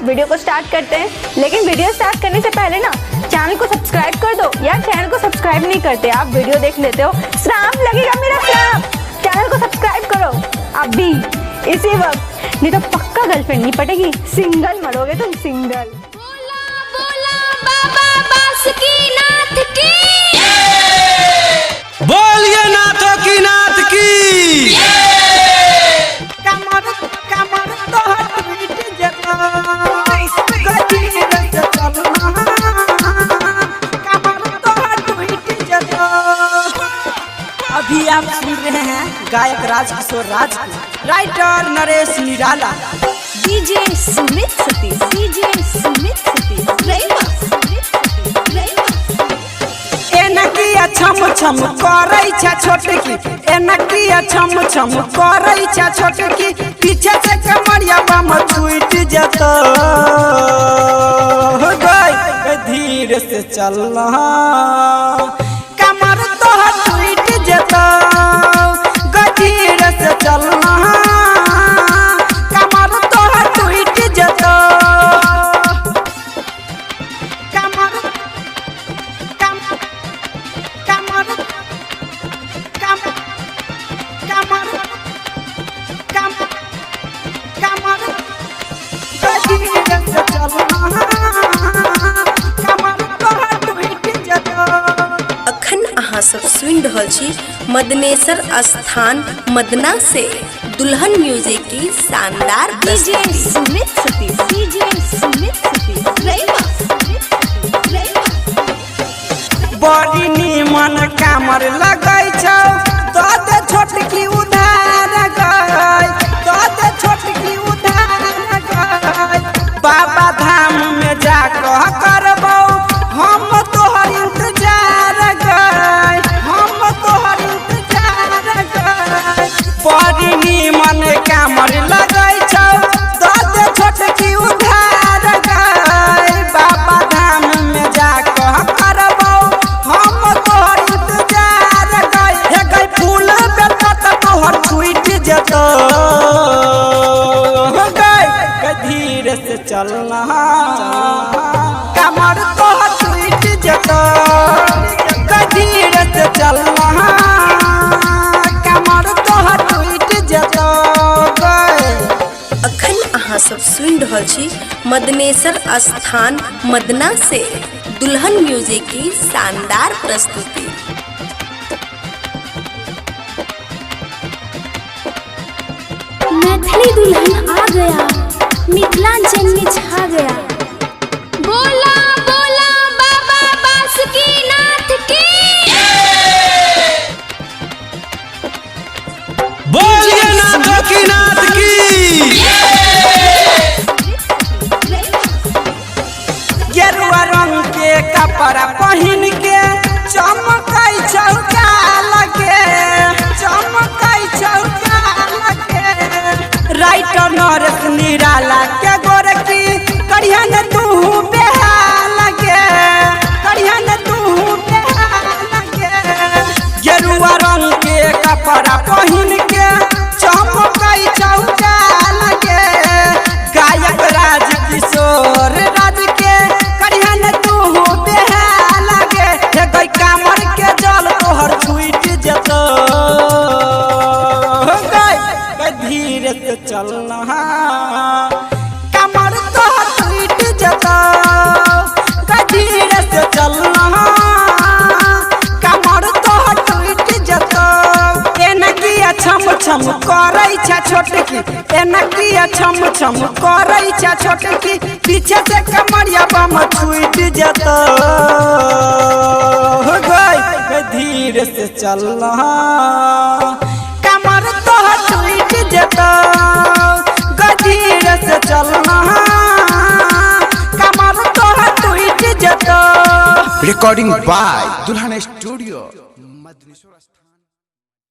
Video को start करते हैं। लेकिन वीडियो स्टार्ट करने से पहले ना चैनल को सब्सक्राइब कर दो। यार चैनल को सब्सक्राइब नहीं करते, आप वीडियो देख लेते हो, श्राप लगेगा मेरा श्राप। चैनल को सब्सक्राइब करो अभी इसी वक्त, नहीं तो पक्का गर्लफ्रेंड नहीं पटेगी, सिंगल मरोगे तुम, सिंगल। बोला बोला बाबा बासुकीनाथ की, बोलिए नाथों की नाथ की। कमर कमर तो हट जता गति से चलना, कमर तो हट जता। अभी आप सुन रहे हैं गायक राजकिशोर राज को, राइटर नरेश निराला, डीजे सुमित सतीश, डीजे सुमित सतीश, एनकिया छम छम करै छा छोटकी, एनकिया छम छम करै छा छोटकी, पीछे से कमरिया बम छूट जतो। गई धीरे से चलना, कमर तो छूट जतो। धीरे से चलना, कमर तो छूट जतो। कमर कमर कमर कमर कमर कमर कमर धीरे से चलना, कमर तो टूट जतो। अखन अहाँ सब सुनि रहल छी मदनेसर स्थान मदना से दुल्हन म्यूजिक की शानदार डीजे सुमित सतीश, डीजे सुमित सतीश, बड़ी नीमन कामर लगै छौ, दद छोटकी उधार गई, दद छोटकी उधार गई। बाबा धाम में जाकर करबौ हम तोहर इंतजार गई, हम तोहर इंतजार गई। बड़ी नीमन कामर लगै छौ, दद छोटकी उधार गई। बाबा धाम में जाकर करबौ हम तोहर इंतजार गई। हे गई फूल बेटा तोहर छूट जतो। गई धीरे से चलना, कमर तोहर छूट जतो। धीरे से चलना, कमर तोहर छूट जतो। अखन अहाँ सब सुनि रहल छी मदनेसर स्थान मदना से दुल्हन म्यूजिक की शानदार प्रस्तुति। मैथिली दुल्हन आ गया, मिथिलांचल में छा गया। बोला बोला बाबा बासुकीनाथ की, बोलिए नाथों की नाथ की। गेरुआ रंग के कपड़ा पहिन के चमकै चौका लगे, चमकै चौका लगे। राइटर नरेश निराला के गोरकी करिया न तू बेहाल गे, करिया न तू बेहाल गे। गेरुआ रंग के कपड़ा पहिन के चमकै चौका लगे। गायक राजकिशोर राज के करिया न तू बेहाल गे। हे गई कामर के जल तोहर छूट जतो। गई धीरे से चलना, कमर तोहर छूट जतो। धीरे से चलना, कमर तोहर छूट जतो। एनकिया छम छम करै छा छोटकी, एनकिया छम छम करै छा छोटकी, पीछे से कमरिया बम छूट जतो। गई धीरे से चलना, कमर तोहर छूट जतो। धीरे से चलना, कमर तोहर छूट जतो। रिकॉर्डिंग बाय दुल्हन स्टूडियो।